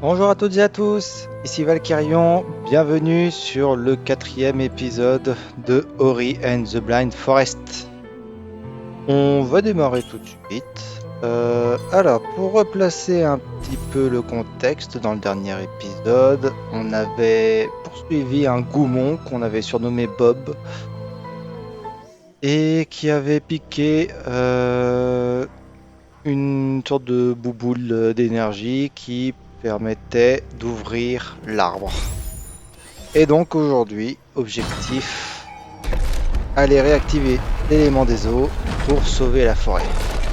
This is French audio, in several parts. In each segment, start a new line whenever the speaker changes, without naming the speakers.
Bonjour à toutes et à tous, ici Valkyrion, bienvenue sur le 4e épisode de Ori and the Blind Forest. On va démarrer tout de suite. Alors, pour replacer un petit peu le contexte, dans le dernier épisode, on avait poursuivi un goumon qu'on avait surnommé Bob et qui avait piqué une sorte de bouboule d'énergie qui permettait d'ouvrir l'arbre. Et donc aujourd'hui, objectif, aller réactiver l'élément des eaux pour sauver la forêt.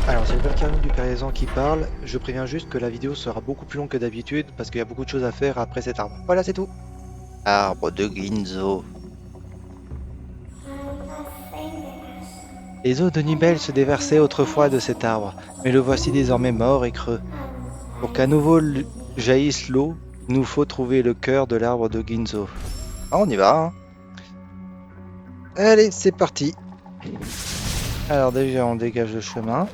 Alors c'est le Valkyrion du Pérezan qui parle, je préviens juste que la vidéo sera beaucoup plus longue que d'habitude parce qu'il y a beaucoup de choses à faire après cet arbre. Voilà, c'est tout. Arbre de Ginzo. Les eaux de Nibel se déversaient autrefois de cet arbre, mais le voici désormais mort et creux. Pour qu'à nouveau jaillisse l'eau, il nous faut trouver le cœur de l'arbre de Ginzo. Ah, on y va, hein. Allez, c'est parti. Alors déjà, on dégage le chemin.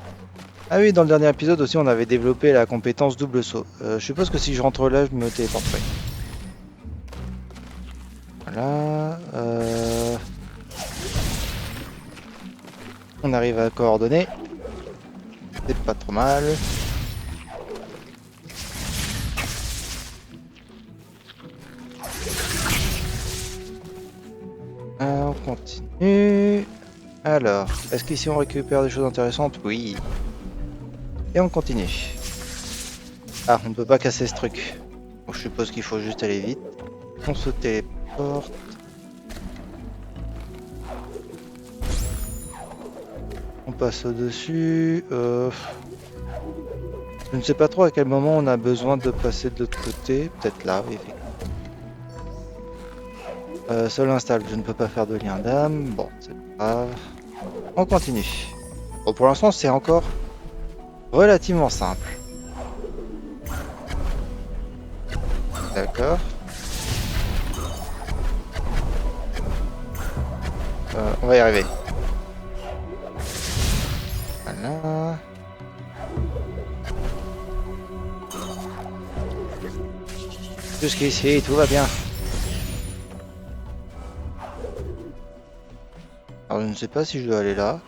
Ah oui, dans le dernier épisode aussi, on avait développé la compétence double saut. Je suppose que si je rentre là, je me téléporterai. Voilà. On arrive à coordonner. C'est pas trop mal. On continue. Alors, est-ce qu'ici on récupère des choses intéressantes? Oui. Et on continue. Ah, on ne peut pas casser ce truc. Donc, je suppose qu'il faut juste aller vite. On se téléporte. On passe au-dessus. Je ne sais pas trop à quel moment on a besoin de passer de l'autre côté. Peut-être là, oui, effectivement. Seul installe, je ne peux pas faire de lien d'âme. Bon, c'est pas grave. On continue. Bon, pour l'instant, c'est encore relativement simple. D'accord. On va y arriver. Voilà. Jusqu'ici, tout va bien. Alors, je ne sais pas si je dois aller là.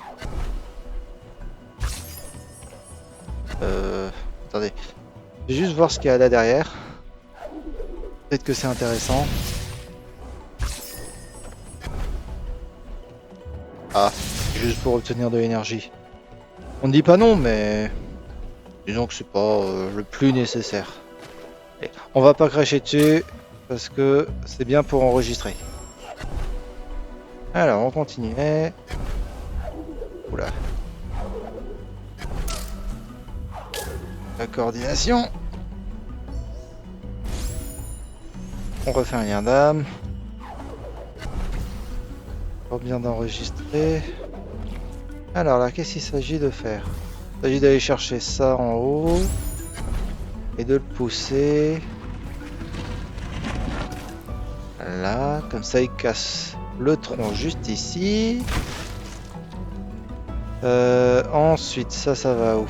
Attendez. Je vais juste voir ce qu'il y a là derrière. Peut-être que c'est intéressant. Ah, juste pour obtenir de l'énergie. On ne dit pas non, mais disons que c'est pas le plus nécessaire. Allez, on va pas cracher dessus parce que c'est bien pour enregistrer. Alors, on continue. Oula. La coordination. On refait un lien d'âme. Pour bien d'enregistrer. Alors là, qu'est-ce qu'il s'agit de faire? Il s'agit d'aller chercher ça en haut. Et de le pousser. Là, comme ça il casse le tronc juste ici. Ensuite, ça va où?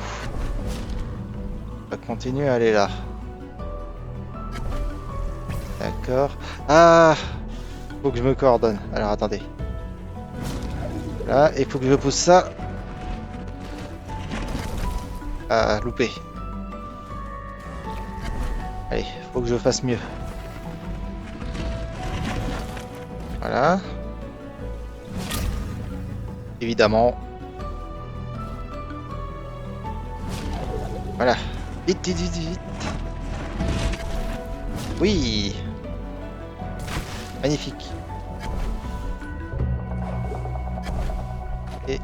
On va continuer à aller là. D'accord. Ah! Faut que je me coordonne. Alors attendez. Là, il faut que je pousse ça. Ah, loupé. Allez, faut que je fasse mieux. Voilà. Évidemment. Voilà. Vite, vite, vite, vite. Oui. Magnifique. Et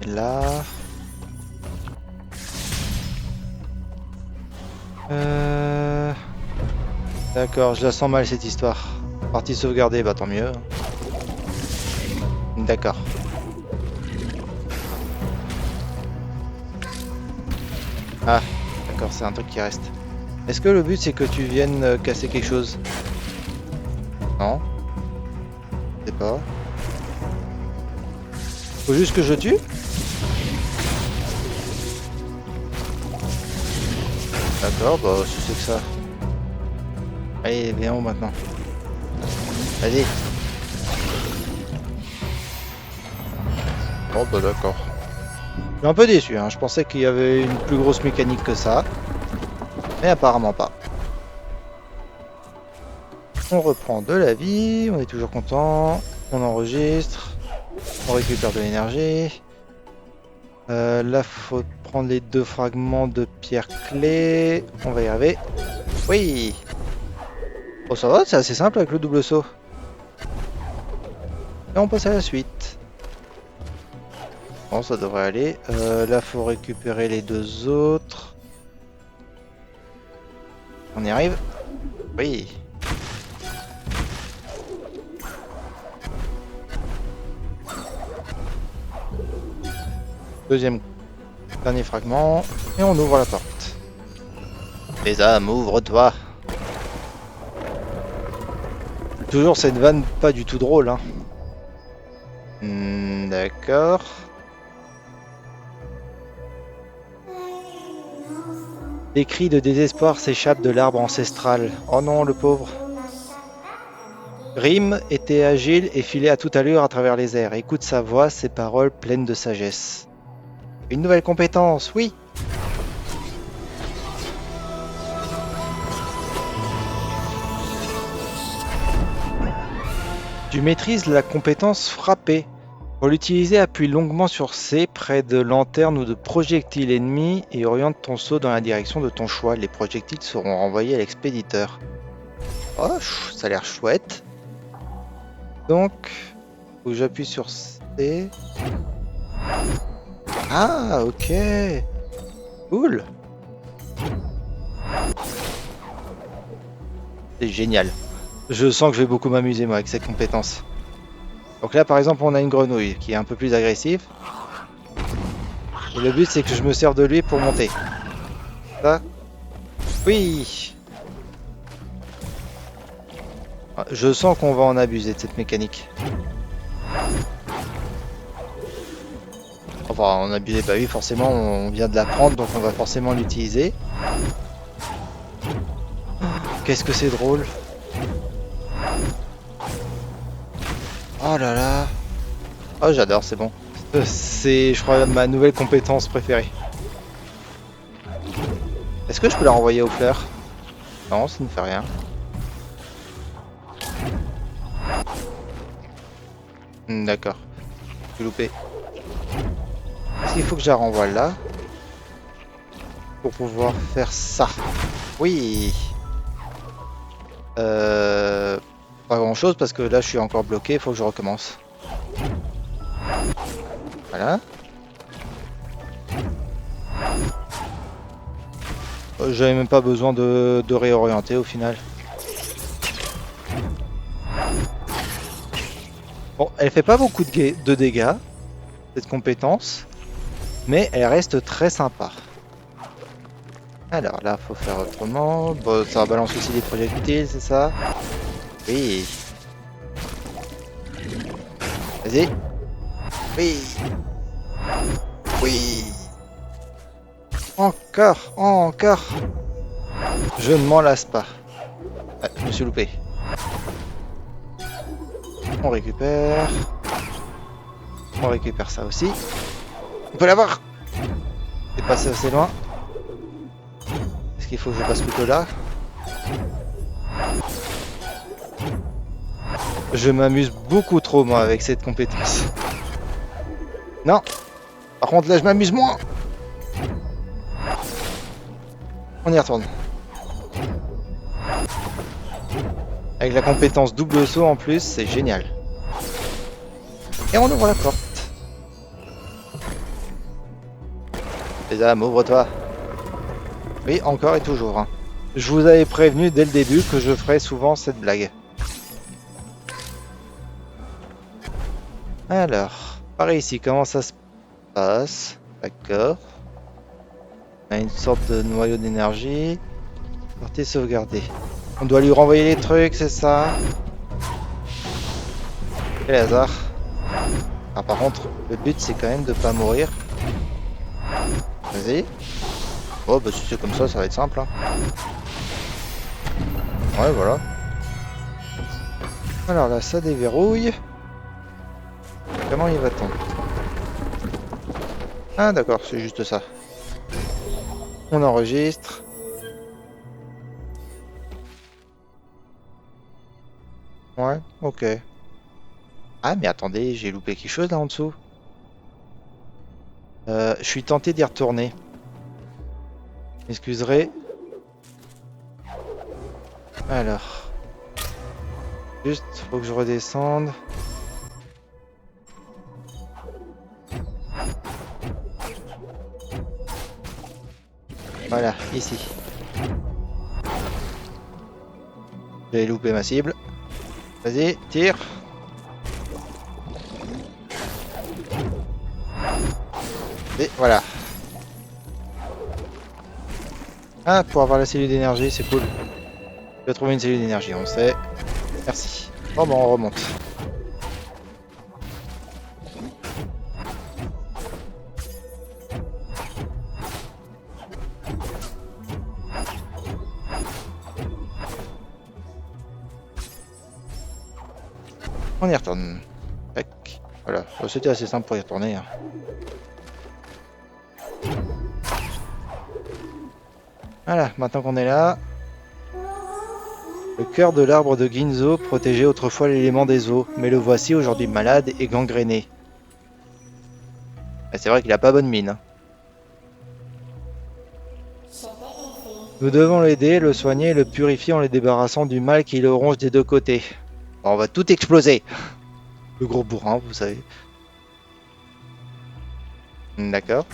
là. D'accord, je la sens mal cette histoire. Partie sauvegardée, bah tant mieux. D'accord. Ah, d'accord, c'est un truc qui reste. Est-ce que le but c'est que tu viennes casser quelque chose? Non. Je sais pas. Faut juste que je tue? D'accord, bah si c'est que ça. Allez, viens en haut maintenant. Vas-y.
Bon bah d'accord.
Je suis un peu déçu, hein. Je pensais qu'il y avait une plus grosse mécanique que ça. Mais apparemment pas. On reprend de la vie, on est toujours content. On enregistre. On récupère de l'énergie. Là, faut prendre les 2 fragments de pierre clé. On va y arriver. Oui! Oh, ça va, c'est assez simple avec le double saut. Et on passe à la suite. Bon, ça devrait aller. Là, faut récupérer les 2 autres. On y arrive? Oui. Deuxième, dernier fragment. Et on ouvre la porte. Les âmes, ouvre-toi. Toujours cette vanne pas du tout drôle, hein. D'accord. Des cris de désespoir s'échappent de l'arbre ancestral. Oh non, le pauvre. Rim était agile et filait à toute allure à travers les airs. Écoute sa voix, ses paroles pleines de sagesse. Une nouvelle compétence, oui. Tu maîtrises la compétence frapper. Pour l'utiliser, appuie longuement sur C près de lanternes ou de projectiles ennemis et oriente ton saut dans la direction de ton choix. Les projectiles seront renvoyés à l'expéditeur. Oh, ça a l'air chouette. Donc, faut que j'appuie sur C. Ah, ok. Cool. C'est génial. Je sens que je vais beaucoup m'amuser moi avec cette compétence. Donc là par exemple on a une grenouille qui est un peu plus agressive. Et le but c'est que je me sers de lui pour monter. Ça. Oui. Je sens qu'on va en abuser de cette mécanique. Enfin en abuser, bah oui forcément on vient de l'apprendre donc on va forcément l'utiliser. Qu'est-ce que c'est drôle. Oh là là. Oh j'adore, c'est bon. C'est je crois ma nouvelle compétence préférée. Est-ce que je peux la renvoyer aux fleurs? Non, ça ne fait rien. D'accord. J'ai loupé. Est-ce qu'il faut que je la renvoie là? Pour pouvoir faire ça. Oui. Pas grand chose parce que là je suis encore bloqué, il faut que je recommence. Voilà. J'avais même pas besoin de réorienter au final. Bon, elle fait pas beaucoup de dégâts, cette compétence, mais elle reste très sympa. Alors là, faut faire autrement. Bon, ça balance aussi des projectiles, c'est ça? Oui. Vas-y. Oui. Oui. Encore, encore. Je ne m'en lasse pas. Ouais, je me suis loupé. On récupère. On récupère ça aussi. On peut l'avoir. C'est passé assez loin. Est-ce qu'il faut que je passe plutôt là? Je m'amuse beaucoup trop moi avec cette compétence. Non. Par contre là je m'amuse moins. On y retourne. Avec la compétence double saut en plus, c'est génial. Et on ouvre la porte. Les âmes, ouvre-toi. Oui, encore et toujours. Hein. Je vous avais prévenu dès le début que je ferais souvent cette blague. Alors, par ici, comment ça se passe? D'accord. On a une sorte de noyau d'énergie. Portée sauvegardée. On doit lui renvoyer les trucs, c'est ça? Quel hasard. Ah, par contre, le but c'est quand même de pas mourir. Vas-y. Oh bah si c'est comme ça va être simple. Hein. Ouais voilà. Alors là ça déverrouille. Comment il va-t-on? Ah d'accord, c'est juste ça. On enregistre. Ouais, ok. Ah mais attendez, j'ai loupé quelque chose là en dessous. Je suis tenté d'y retourner. Excuserez. Alors. Juste, faut que je redescende. Voilà, ici. J'ai loupé ma cible. Vas-y, tire. Et voilà. Ah, pour avoir la cellule d'énergie, c'est cool. Tu vas trouver une cellule d'énergie, on sait. Merci. Bon, on remonte. On y retourne. Tac. Voilà. Bon, c'était assez simple pour y retourner. Hein. Voilà, maintenant qu'on est là. Le cœur de l'arbre de Ginzo protégeait autrefois l'élément des eaux, mais le voici aujourd'hui malade et gangréné. C'est vrai qu'il a pas bonne mine. Hein. Nous devons l'aider, le soigner et le purifier en le débarrassant du mal qui le ronge des deux côtés. Bon, on va tout exploser. Le gros bourrin, vous savez. D'accord.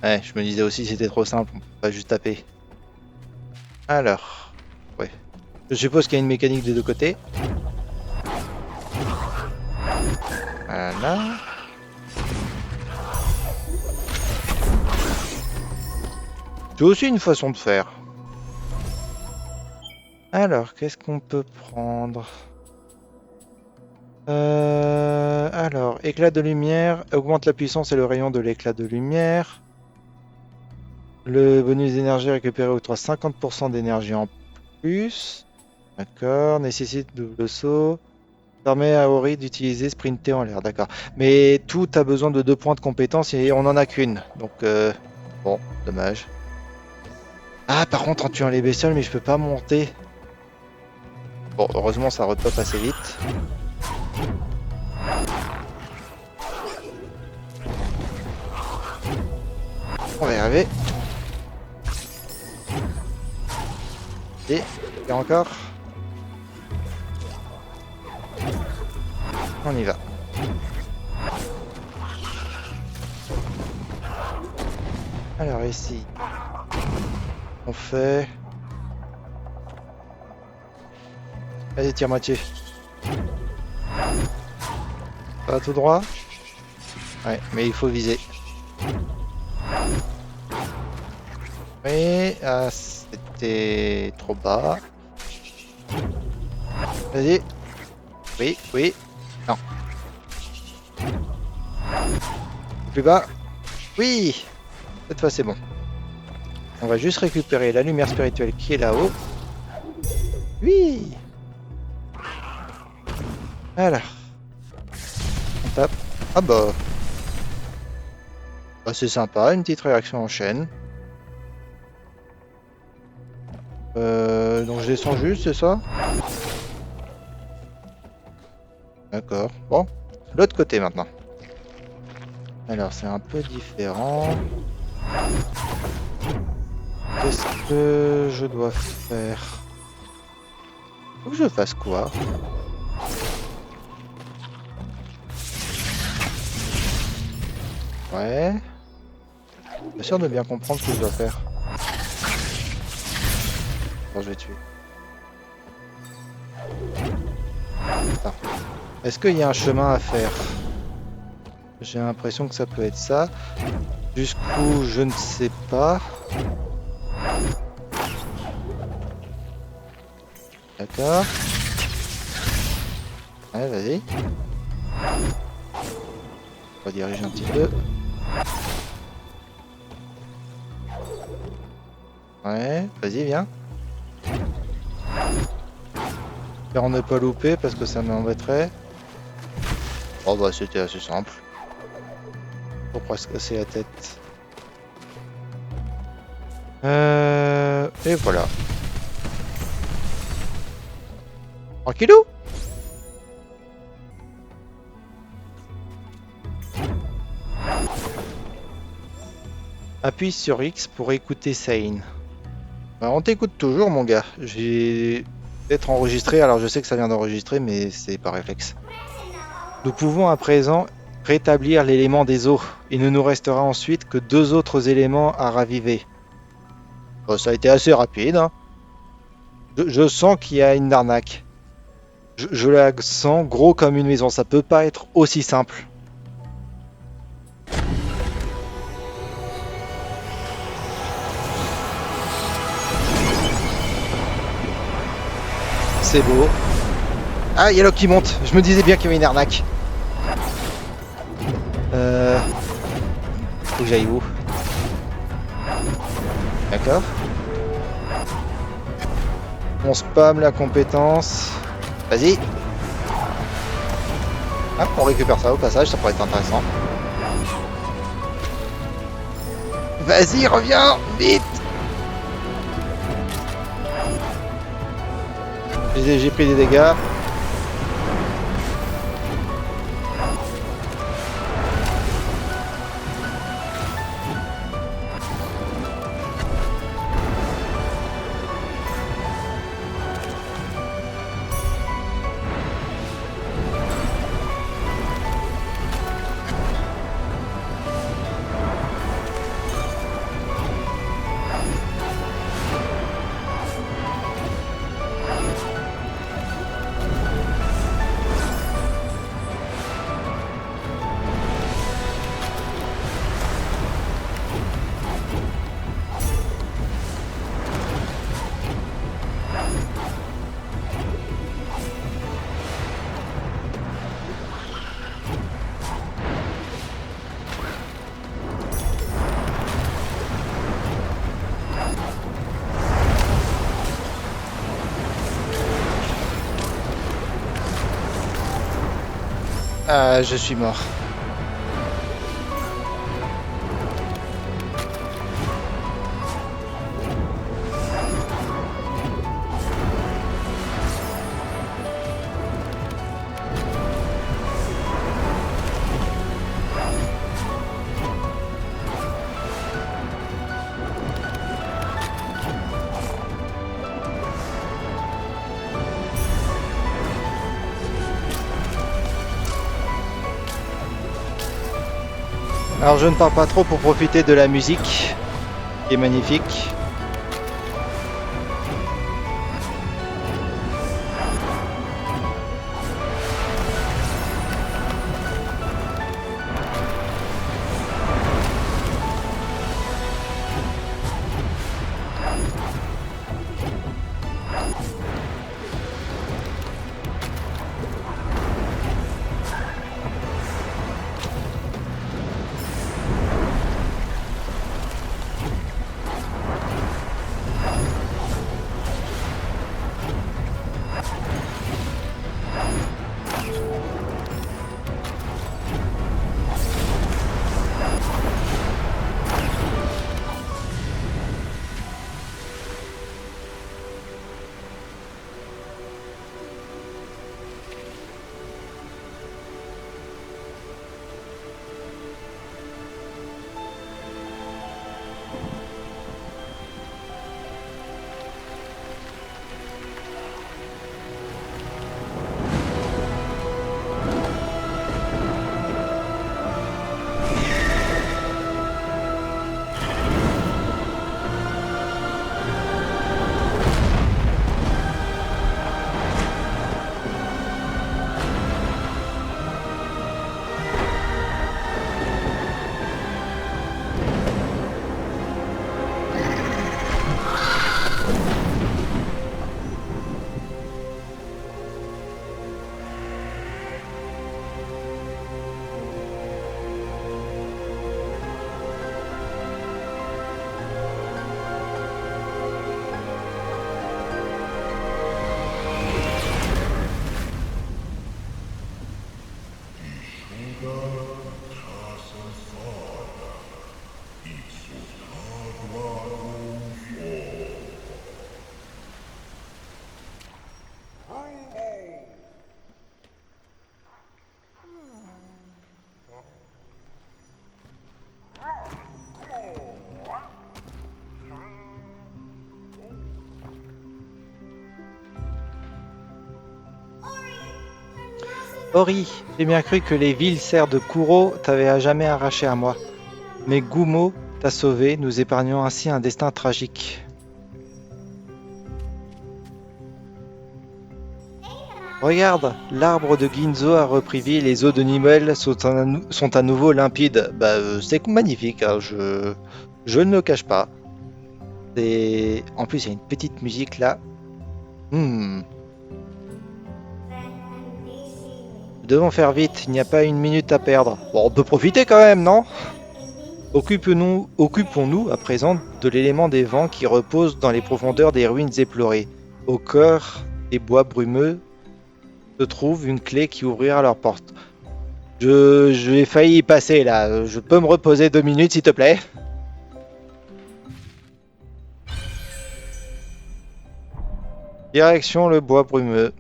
Ouais, je me disais aussi c'était trop simple, on peut pas juste taper. Alors, ouais. Je suppose qu'il y a une mécanique des deux côtés. Voilà. C'est aussi une façon de faire. Alors, qu'est-ce qu'on peut prendre? Alors, éclat de lumière, augmente la puissance et le rayon de l'éclat de lumière. Le bonus d'énergie récupéré octroie 50% d'énergie en plus. D'accord, nécessite double saut. Permet à Ori d'utiliser sprinter en l'air, d'accord. Mais tout a besoin de 2 points de compétence et on en a qu'une. Donc, bon, dommage. Ah, par contre, en tuant les bestioles, mais je peux pas monter. Bon, heureusement, ça repop assez vite. On va y arriver. Et encore. On y va. Alors ici, on fait... Allez, tire moitié. Ça va tout droit? Ouais, mais il faut viser. Oui, ah, c'était trop bas. Vas-y. Oui, oui. Non. Plus bas. Oui. Cette fois c'est bon. On va juste récupérer la lumière spirituelle qui est là-haut. Oui. Voilà. On tape. Ah bah. Bah c'est sympa, une petite réaction en chaîne. Donc je descends juste, c'est ça? D'accord. Bon. L'autre côté maintenant. Alors c'est un peu différent. Qu'est-ce que je dois faire? Faut que je fasse quoi? Ouais. Bien sûr de bien comprendre ce que je dois faire. Bon, je vais tuer. Attends. Est-ce qu'il y a un chemin à faire? J'ai l'impression que ça peut être ça. Jusqu'où, je ne sais pas. D'accord. Ouais, vas-y. On va diriger un petit peu. Ouais, vas-y, viens. Faire ne pas louper parce que ça m'embêterait. Oh bah c'était assez simple. Pourquoi se casser la tête? Et voilà. Tranquillou. Appuie sur X pour écouter Sain. On t'écoute toujours, mon gars. J'ai peut-être enregistré, alors je sais que ça vient d'enregistrer, mais c'est par réflexe. Nous pouvons à présent rétablir l'élément des eaux. Il ne nous restera ensuite que 2 autres éléments à raviver. Bon, ça a été assez rapide, hein. Je sens qu'il y a une arnaque. Je la sens gros comme une maison. Ça peut pas être aussi simple. C'est beau. Ah, il y a l'eau qui monte. Je me disais bien qu'il y avait une arnaque. Faut que j'aille où? D'accord. On spam la compétence. Vas-y. Ah, on récupère ça au passage, ça pourrait être intéressant. Vas-y, reviens, vite. J'ai pris des dégâts. Ah, je suis mort. Alors je ne parle pas trop pour profiter de la musique, qui est magnifique. Ori, j'ai bien cru que les villes serfs de Kuro t'avaient à jamais arraché à moi. Mais Gumo t'a sauvé, nous épargnant ainsi un destin tragique. Regarde, l'arbre de Ginzo a repris vie et les eaux de Nimel sont à nouveau limpides. C'est magnifique, hein, je ne le cache pas. En plus, il y a une petite musique là. Hmm. Nous devons faire vite, il n'y a pas une minute à perdre. Bon, on peut profiter quand même, non? Occupons-nous à présent de l'élément des vents qui repose dans les profondeurs des ruines éplorées. Au cœur des bois brumeux se trouve une clé qui ouvrira leur porte. J'ai failli y passer là. Je peux me reposer 2 minutes s'il te plaît? Direction le bois brumeux.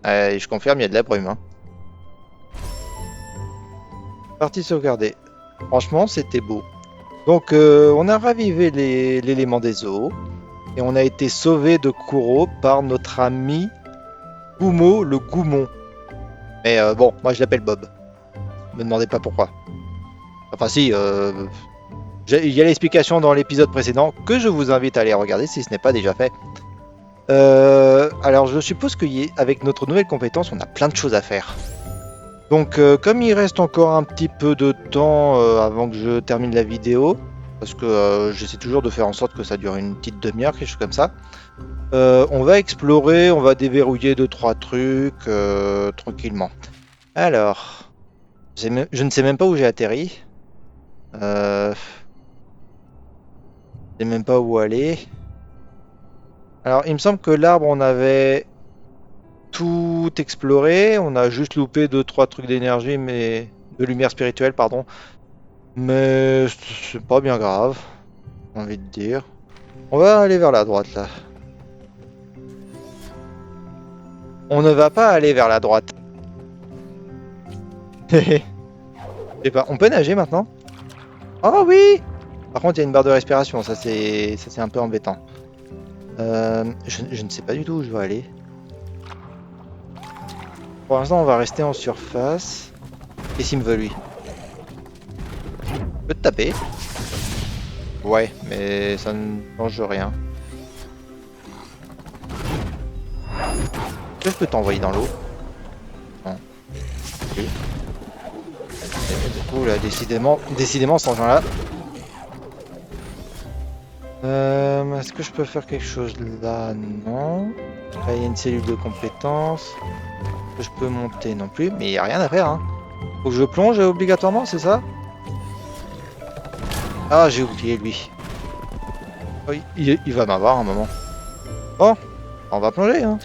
Je confirme, il y a de la brume. Hein. Partie sauvegardée. Franchement, c'était beau. Donc, on a ravivé l'élément des eaux. Et on a été sauvé de Kuro par notre ami Gumo le Goumon. Mais bon, moi je l'appelle Bob. Me demandez pas pourquoi. Enfin si, il y a l'explication dans l'épisode précédent que je vous invite à aller regarder si ce n'est pas déjà fait. Alors je suppose qu'avec notre nouvelle compétence, on a plein de choses à faire. Donc comme il reste encore un petit peu de temps avant que je termine la vidéo, parce que j'essaie toujours de faire en sorte que ça dure une petite demi-heure, quelque chose comme ça, on va explorer, on va déverrouiller 2-3 trucs tranquillement. Alors, je ne sais même pas où j'ai atterri. Je sais même pas où aller. Alors, il me semble que l'arbre, on avait tout exploré. On a juste loupé 2-3 trucs d'énergie, mais de lumière spirituelle, pardon. Mais c'est pas bien grave, j'ai envie de dire. On va aller vers la droite, là. On ne va pas aller vers la droite. Je sais pas. On peut nager maintenant? Oh oui! Par contre, il y a une barre de respiration. Ça, c'est un peu embêtant. Je ne sais pas du tout où je dois aller. Pour l'instant, on va rester en surface. Qu'est-ce qu'il me veut, lui? Je peux te taper? Ouais, mais ça ne change rien. Est-ce que je peux t'envoyer dans l'eau? Non. Oui. Et du coup, là, décidément, sans gens-là. Est-ce que je peux faire quelque chose là? Non. Là, il y a une cellule de compétences. Que je peux monter non plus, mais il n'y a rien à faire. Hein. Faut que je plonge obligatoirement, c'est ça? Ah, j'ai oublié lui. Oh, il va m'avoir un moment. Bon, on va plonger. Hein.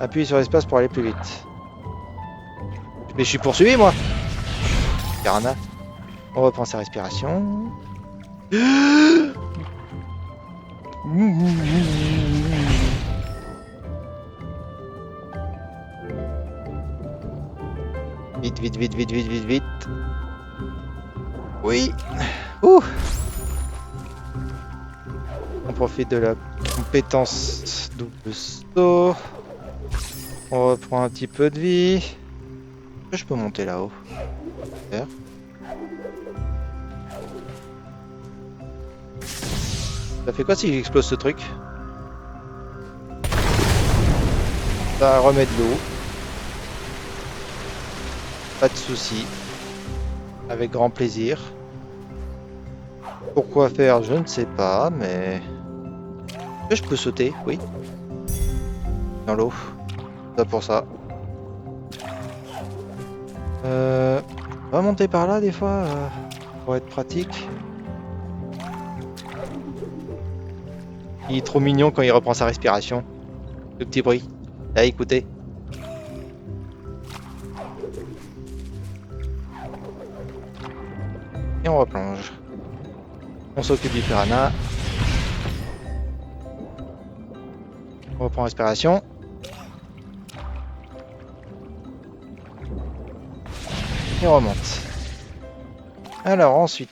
Appuie sur l'espace pour aller plus vite. Mais je suis poursuivi, moi. Piranha. On reprend sa respiration. Vite, vite, vite, vite, vite, vite, vite. Oui. Ouh. On profite de la compétence double saut. On reprend un petit peu de vie. Est-ce que je peux monter là-haut? Ça fait quoi si j'explose ce truc? Ça remet de l'eau. Pas de soucis. Avec grand plaisir. Pourquoi faire? Je ne sais pas, mais... Est-ce que je peux sauter? Oui. Dans l'eau. Ça pour ça. On va monter par là des fois pour être pratique. Il est trop mignon quand il reprend sa respiration. Le petit bruit. Là, écoutez. Et on replonge. On s'occupe du piranha. On reprend respiration. Et on remonte. Alors ensuite.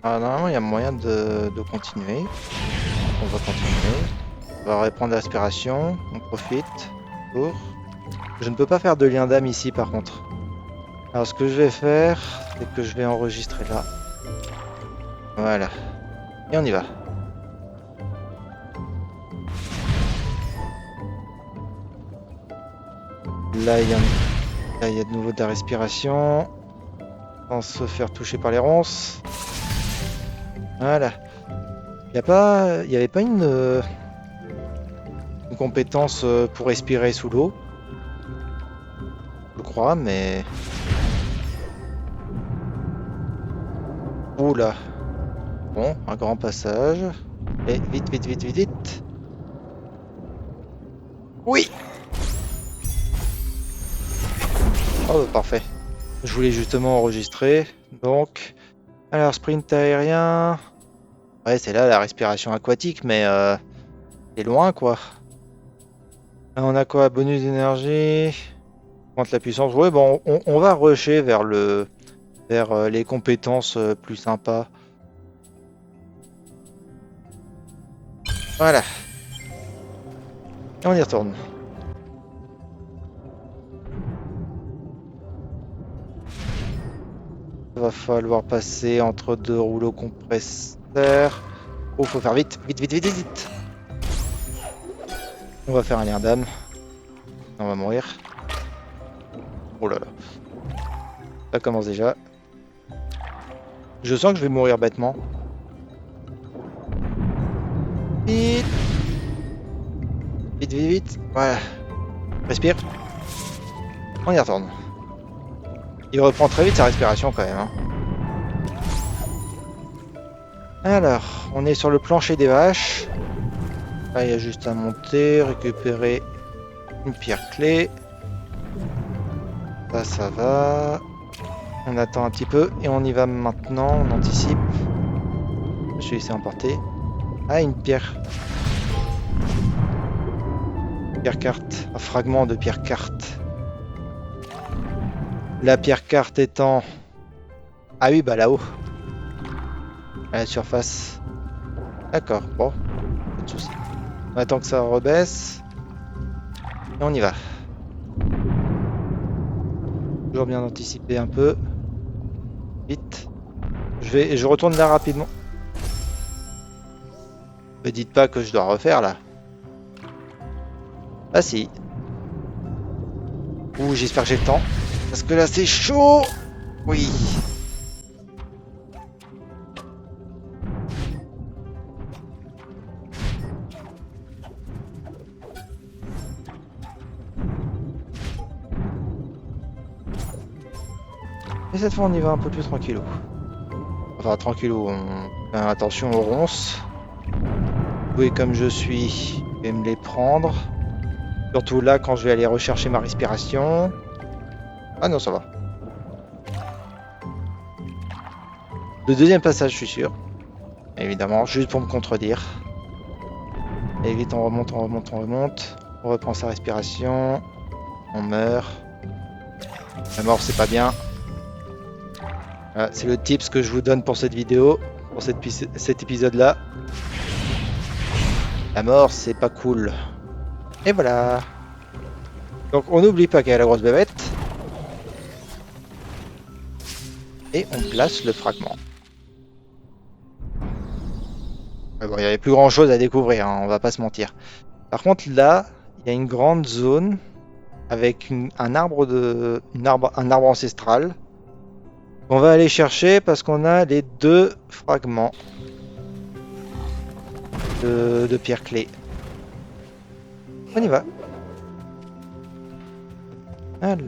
Alors, normalement il y a moyen de continuer. On va continuer. On va reprendre la respiration. On profite. tour. Je ne peux pas faire de lien d'âme ici par contre. Alors ce que je vais faire, c'est que je vais enregistrer là. Voilà. Et on y va. Là, il y a de nouveau de la respiration. Sans se faire toucher par les ronces. Voilà. Il n'y avait pas une compétence pour respirer sous l'eau. Je crois, mais... Oula. Bon, un grand passage. Et vite, vite, vite, vite, vite. Oui! Oh, parfait. Je voulais justement enregistrer. Donc, alors, sprint aérien. Ouais, c'est là la respiration aquatique, mais c'est loin, quoi. Là, on a quoi? Bonus d'énergie. Augmente la puissance. Ouais, bon, on va rusher vers les compétences plus sympas. Voilà. Et on y retourne. Va falloir passer entre deux rouleaux compresseurs. Oh, faut faire vite, vite, vite, vite, vite, vite. On va faire un lien d'âme. On va mourir. Oh là là. Ça commence déjà. Je sens que je vais mourir bêtement. Vite. Vite, vite, vite. Voilà. Respire. On y retourne. Il reprend très vite sa respiration quand même. Hein. Alors, on est sur le plancher des vaches. Là, il y a juste à monter, récupérer une pierre clé. Ça va. On attend un petit peu et on y va maintenant. On anticipe. Je me suis laissé emporter. Ah, une pierre. Pierre carte. Un fragment de pierre carte. La pierre carte étant... Ah oui, bah là-haut. À la surface. D'accord, bon. Pas de soucis. On attend que ça rebaisse. Et on y va. Toujours bien anticiper un peu. Vite. Je retourne là rapidement. Me dites pas que je dois refaire là. Ah si. Ouh, j'espère que j'ai le temps. Parce que là c'est chaud. Oui. Et cette fois on y va un peu plus tranquillou. Enfin tranquillou, on fait attention aux ronces. Oui, comme je suis, je vais me les prendre. Surtout là quand je vais aller rechercher ma respiration. Ah non, ça va. Le deuxième passage, je suis sûr. Évidemment, juste pour me contredire. Et vite, on remonte, on remonte, on remonte. On reprend sa respiration. On meurt. La mort, c'est pas bien. Voilà, c'est le tips que je vous donne pour cette vidéo, pour cet épisode-là. La mort, c'est pas cool. Et voilà. Donc, on n'oublie pas qu'il y a la grosse bébête. Et on place le fragment. Mais bon, il n'y avait plus grand chose à découvrir, hein, on va pas se mentir. Par contre, là, il y a une grande zone avec un arbre ancestral. On va aller chercher parce qu'on a les deux fragments de pierre clé. On y va. Alors,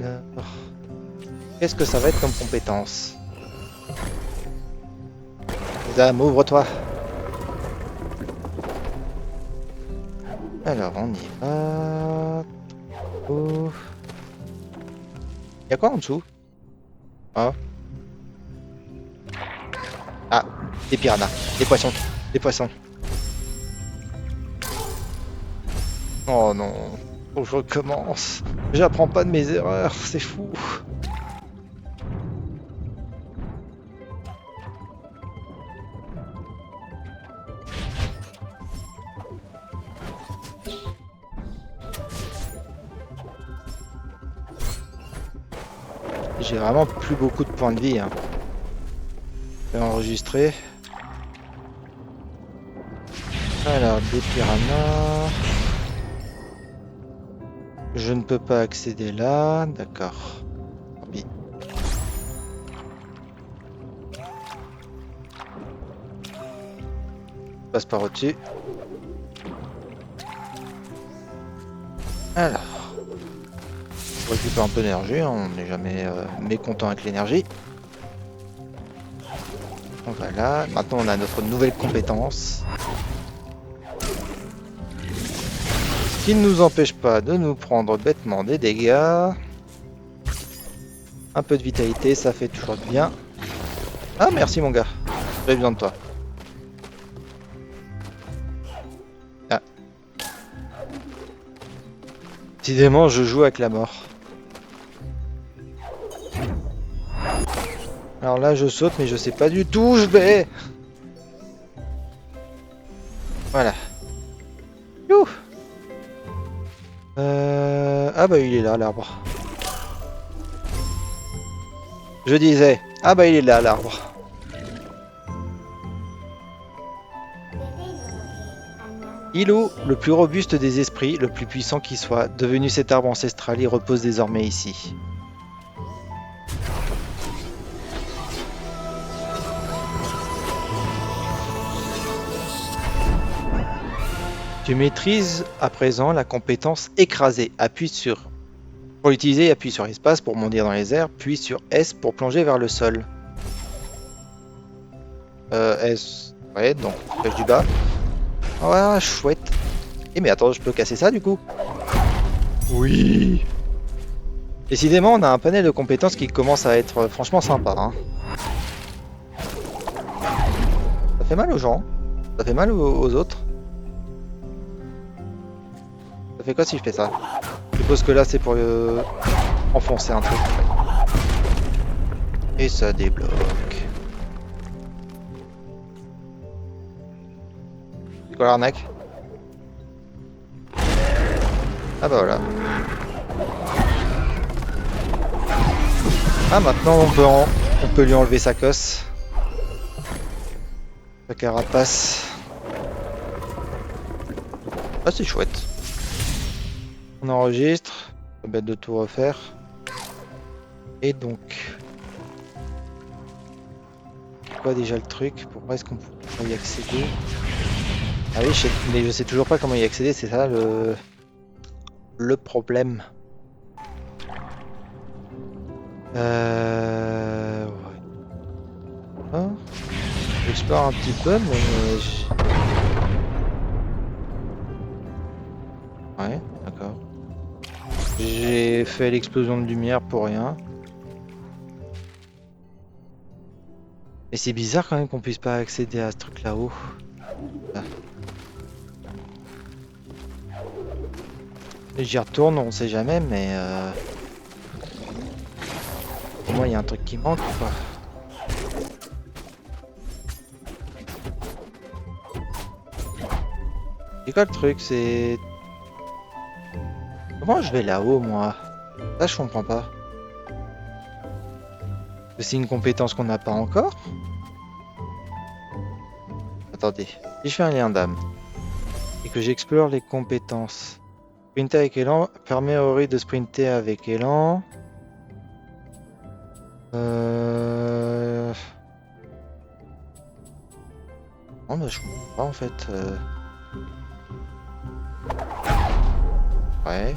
qu'est-ce que ça va être comme compétence? Dame, ouvre-toi. Alors, on y va. Oh. Il y a quoi en dessous? Ah. Ah, des piranhas, des poissons, des poissons. Oh non, faut que je recommence. J'apprends pas de mes erreurs, c'est fou. J'ai vraiment plus beaucoup de points de vie. Hein. Je vais enregistrer. Alors, des piranhas. Je ne peux pas accéder là. D'accord. Tant pis. Je passe par au-dessus. Alors. On récupère un peu d'énergie. On n'est jamais mécontent avec l'énergie. Voilà. Maintenant, on a notre nouvelle compétence. Qui ne nous empêche pas de nous prendre bêtement des dégâts. Un peu de vitalité, ça fait toujours du bien. Ah merci mon gars, j'avais besoin de toi. Ah. Décidément, je joue avec la mort. Alors là, je saute, mais je sais pas du tout où je vais. Voilà. Youh. Ah bah il est là l'arbre. Je disais, ah bah il est là l'arbre. Ilou, le plus robuste des esprits, le plus puissant qui soit, devenu cet arbre ancestral, il repose désormais ici. Tu maîtrises à présent la compétence écraser. Appuie sur. Pour l'utiliser, appuie sur espace pour monter dans les airs, puis sur S pour plonger vers le sol. S. Ouais, donc flèche du bas. Ah, chouette. Eh mais attends, je peux casser ça du coup? Oui. Décidément, on a un panel de compétences qui commence à être franchement sympa. Hein. Ça fait mal aux gens. Ça fait mal aux autres. Ça fait quoi si je fais ça? Je suppose que là c'est pour enfoncer un truc. Et ça débloque. C'est quoi l'arnaque? Ah bah voilà. Ah maintenant on peut lui enlever sa cosse. Sa carapace. Ah c'est chouette. On enregistre. C'est bête de tout refaire. Et donc. C'est quoi déjà le truc? Pourquoi est-ce qu'on peut y accéder? Ah oui, mais je sais toujours pas comment y accéder, c'est ça le problème. Ouais. Ah, j'explore un petit peu, mais... Ouais, d'accord. J'ai fait l'explosion de lumière pour rien. Mais c'est bizarre quand même qu'on puisse pas accéder à ce truc là-haut. Ah. J'y retourne, on sait jamais, mais... Pour moi, il y a un truc qui manque, quoi. C'est quoi le truc? C'est... Comment je vais là-haut, moi? Ça, je comprends pas. C'est une compétence qu'on n'a pas encore? Attendez. Si je fais un lien d'âme et que j'explore les compétences... Sprinter avec élan permet au Ori de sprinter avec élan. Non, bah je comprends pas en fait. Ouais.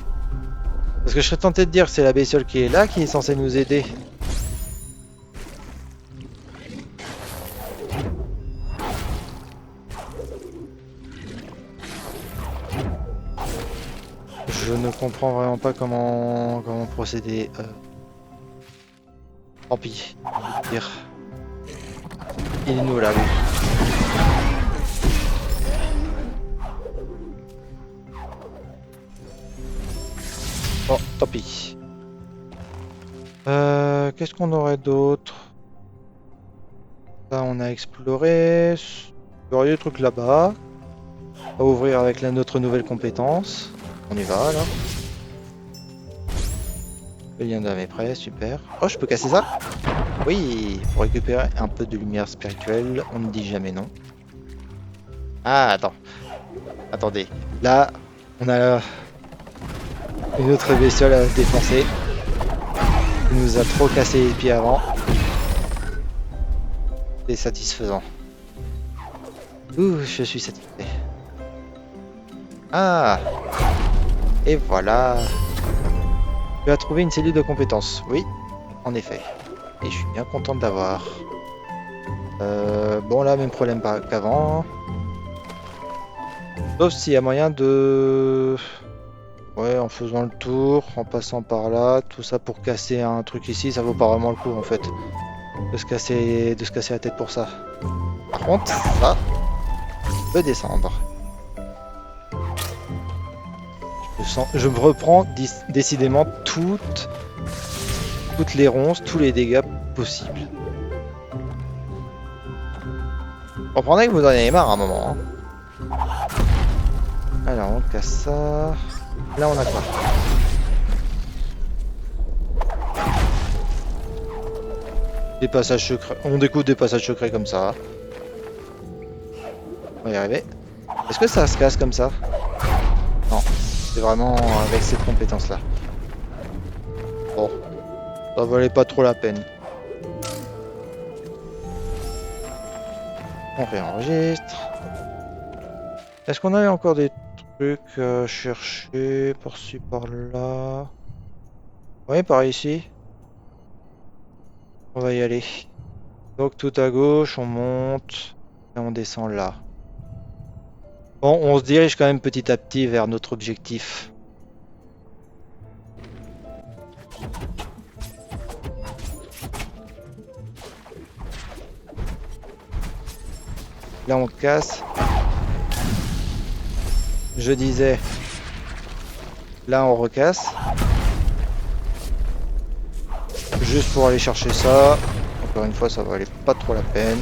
Parce que je serais tenté de dire que c'est la bestiole qui est là qui est censée nous aider. Je ne comprends vraiment pas comment procéder. Tant pis. Dire. Il est nous là, oui. Bon, tant pis. Qu'est-ce qu'on aurait d'autre? Là, on a exploré. Il y aurait des trucs là-bas. On va ouvrir avec notre nouvelle compétence. On y va, là. Le lien d'âme est prêt, super. Oh, je peux casser ça? Oui, pour récupérer un peu de lumière spirituelle, on ne dit jamais non. Ah, attends. Attendez. Là, on a une autre bestiole à défoncer. Il nous a trop cassé les pieds avant. C'est satisfaisant. Ouh, je suis satisfait. Ah! Et voilà. Tu as trouvé une cellule de compétences. Oui, en effet. Et je suis bien content de l'avoir. Bon, là, même problème qu'avant. Sauf s'il y a moyen de... Ouais, en faisant le tour, en passant par là, tout ça pour casser un truc ici, ça vaut pas vraiment le coup en fait. De se casser la tête pour ça. Par contre, ça peut descendre. Je me reprends décidément toutes les ronces, tous les dégâts possibles. Comprenez que vous en avez marre à un moment. Hein. Alors on casse ça. Là on a quoi? Des passages secrets. On découvre des passages secrets comme ça. On va y arriver. Est-ce que ça se casse comme ça? Non. C'est vraiment avec cette compétence là. Bon. Ça valait pas trop la peine. On réenregistre. Est-ce qu'on avait encore des trucs à chercher par-ci par-là? Oui, par ici. On va y aller. Donc tout à gauche, on monte et on descend là. Bon, on se dirige quand même petit à petit vers notre objectif. Là on casse. Je disais, là on recasse. Juste pour aller chercher ça. Encore une fois, ça valait pas trop la peine.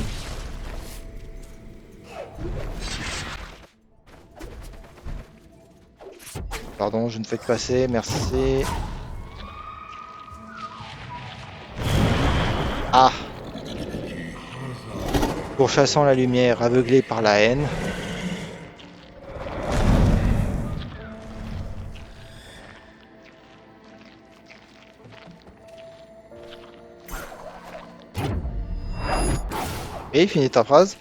Pardon, je ne fais que passer, merci. Ah! Pourchassant la lumière, aveuglé par la haine. Et finis ta phrase.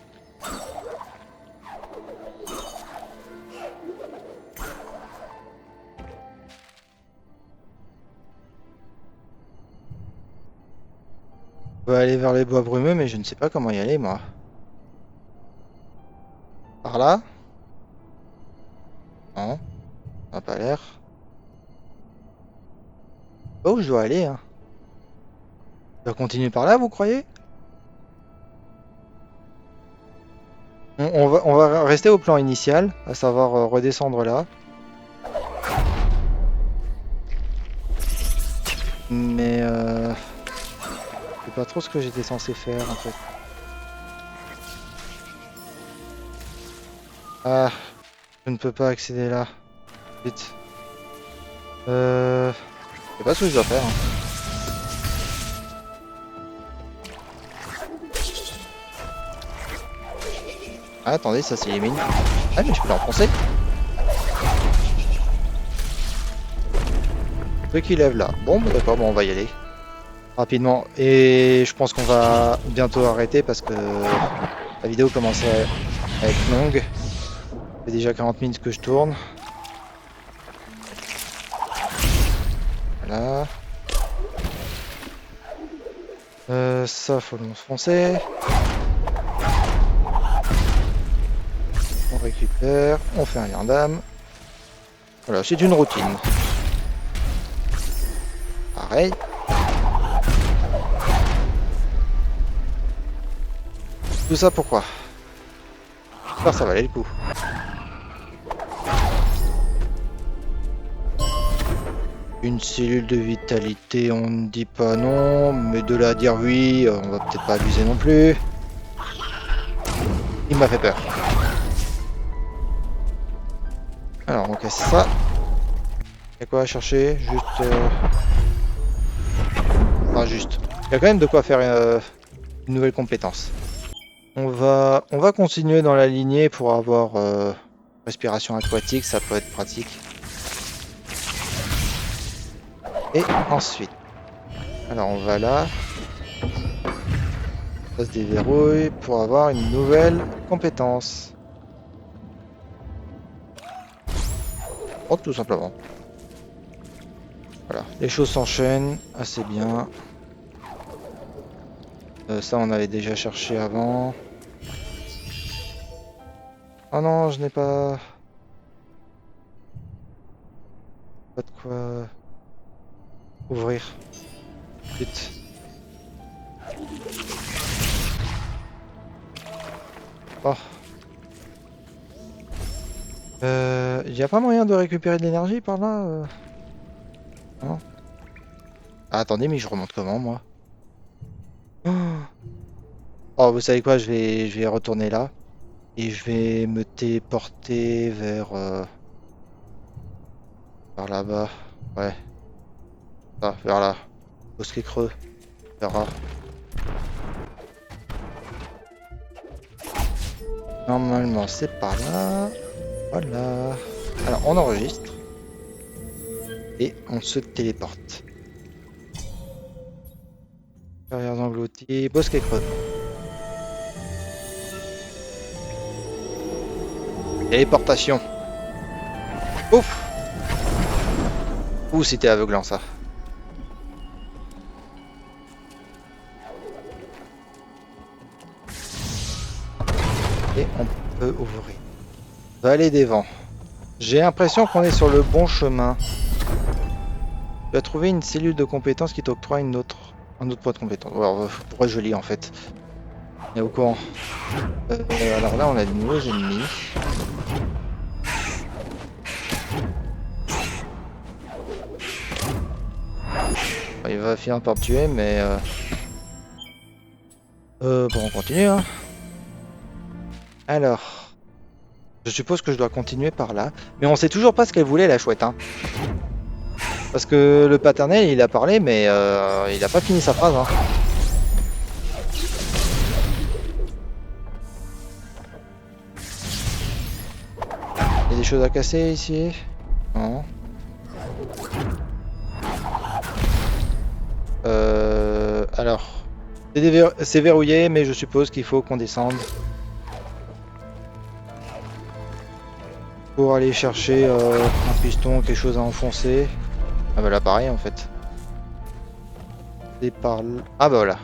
On va aller vers les bois brumeux, mais je ne sais pas comment y aller, moi. Par là? Non, ça n'a pas l'air. Pas où je dois aller, hein. Je dois continuer par là, vous croyez? On va rester au plan initial, à savoir redescendre là. Mais je sais pas trop ce que j'étais censé faire en fait. Ah, je ne peux pas accéder là. Vite. Je sais pas ce que je dois faire. Hein. Ah, attendez, ça s'élimine. Ah, mais je peux l'enfoncer. Ceux qui lève là. Bon, bah, d'accord, bon, on va y aller. Rapidement. Et je pense qu'on va bientôt arrêter parce que la vidéo commence à être longue. Ça fait déjà 40 minutes que je tourne. Voilà. Ça, faut l'enfoncer. On récupère, on fait un lien d'âme. Voilà, c'est une routine. Pareil. Tout ça pourquoi? J'espère que ça valait le coup. Une cellule de vitalité, on ne dit pas non, mais de là à dire oui, on va peut-être pas abuser non plus. Il m'a fait peur. Alors on casse ça. Il y a quoi à chercher? Juste Enfin juste. Il y a quand même de quoi faire une nouvelle compétence. On va continuer dans la lignée pour avoir respiration aquatique, ça peut être pratique. Et ensuite, alors on va là. Ça se déverrouille pour avoir une nouvelle compétence. Oh, tout simplement. Voilà, les choses s'enchaînent assez bien. Ça, on avait déjà cherché avant. Oh non, je n'ai pas de quoi ouvrir. Vite. Oh. Y a pas moyen de récupérer de l'énergie par là Non. Ah, attendez, mais je remonte comment, moi? Oh, vous savez quoi, je vais retourner là. Et je vais me téléporter vers... par là-bas. Ouais, ça, vers là. Bosquet creux. On verra. Normalement, c'est par là. Voilà. Alors, on enregistre. Et on se téléporte. Carrières englouties, bosquet creux. Téléportation. Ouf. Ouh, c'était aveuglant ça. Et on peut ouvrir. Vallée des vents. J'ai l'impression qu'on est sur le bon chemin. Tu as trouvé une cellule de compétences qui t'octroie un autre point de compétence. Alors, pourquoi je lis en fait? On est au courant. Alors là, on a de nouveaux ennemis. Il va finir par me tuer, mais... bon, on continue, hein. Alors... Je suppose que je dois continuer par là. Mais on sait toujours pas ce qu'elle voulait, la chouette, hein. Parce que le paternel, il a parlé, mais il a pas fini sa phrase, hein. Il y a des choses à casser ici? Non. Alors... C'est verrouillé, mais je suppose qu'il faut qu'on descende. Pour aller chercher un piston, quelque chose à enfoncer. Ah bah là pareil en fait. C'est par là. Ah bah voilà.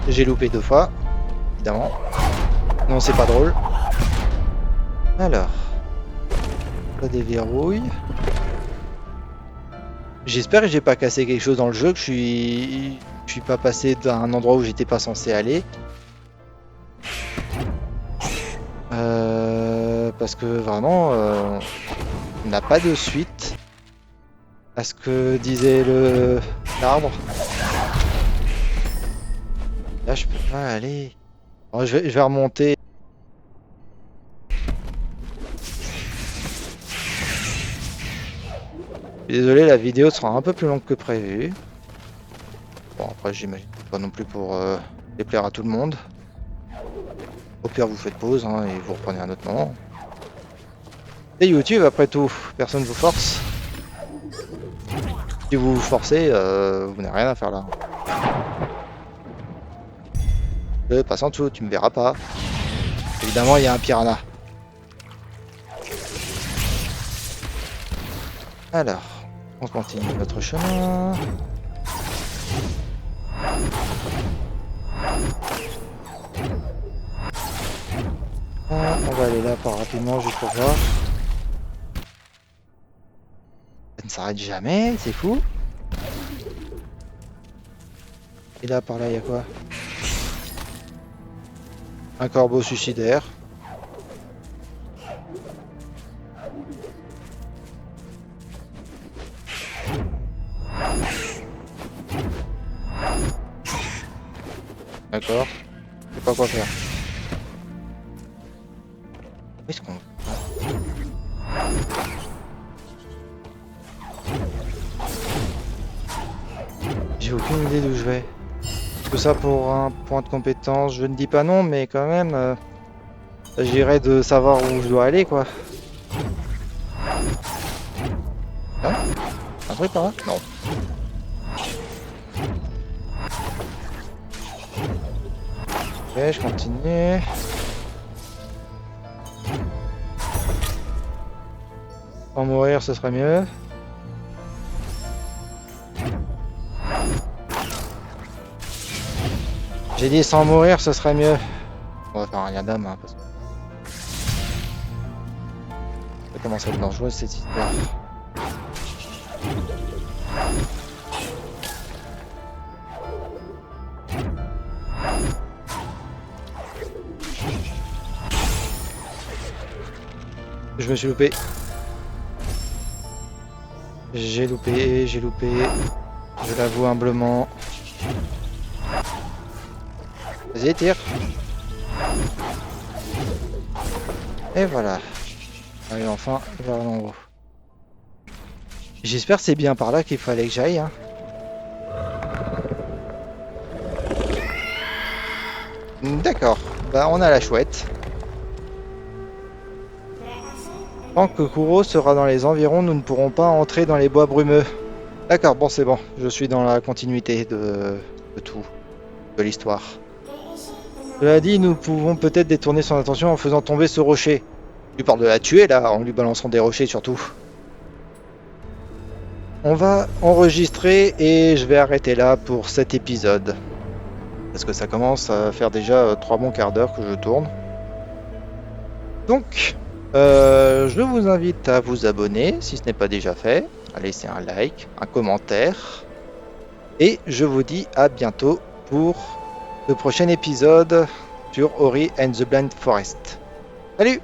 J'ai loupé 2 fois, évidemment. Non, c'est pas drôle. Alors. Ça déverrouille. J'espère que j'ai pas cassé quelque chose dans le jeu, que je suis pas passé d'un endroit où j'étais pas censé aller. Parce que vraiment, on n'a pas de suite à ce que disait l'arbre. Là, je peux pas aller. Alors, je vais remonter. Désolé, la vidéo sera un peu plus longue que prévu. Bon, après, j'imagine pas non plus pour déplaire à tout le monde. Au pire, vous faites pause hein, et vous reprenez un autre moment. C'est YouTube, après tout, personne ne vous force. Si vous vous forcez, vous n'avez rien à faire là. Passe en dessous, tu me verras pas. Évidemment, il y a un piranha. Alors, on continue notre chemin. On va aller là par rapidement juste pour voir. Ça ne s'arrête jamais, c'est fou. Et là, par là, il y a quoi? Un corbeau suicidaire. D'accord. Je sais pas quoi faire. Où est-ce qu'on... J'ai aucune idée d'où je vais. Tout ça pour un point de compétence, je ne dis pas non, mais quand même, j'irais de savoir où je dois aller, quoi. Hein? Un truc par là? Non. Ok, je continue. Sans mourir, ce serait mieux. J'ai dit sans mourir, ce serait mieux. On va faire un lien d'âme, hein, parce que ça commence à être dangereux cette histoire. Je me suis loupé. J'ai loupé. Je l'avoue humblement. Vas-y, tire. Et voilà. Allez, enfin, vers l'en haut. J'espère que c'est bien par là qu'il fallait que j'aille. Hein. D'accord. Bah, on a la chouette. Tant que Kuro sera dans les environs, nous ne pourrons pas entrer dans les bois brumeux. D'accord, bon, c'est bon. Je suis dans la continuité de tout, de l'histoire. Cela dit, nous pouvons peut-être détourner son attention en faisant tomber ce rocher. Tu parles de la tuer là, en lui balançant des rochers surtout. On va enregistrer et je vais arrêter là pour cet épisode. Parce que ça commence à faire déjà 3 bons quarts d'heure que je tourne. Donc, je vous invite à vous abonner si ce n'est pas déjà fait, à laisser un like, un commentaire. Et je vous dis à bientôt pour le prochain épisode sur Ori and the Blind Forest. Salut!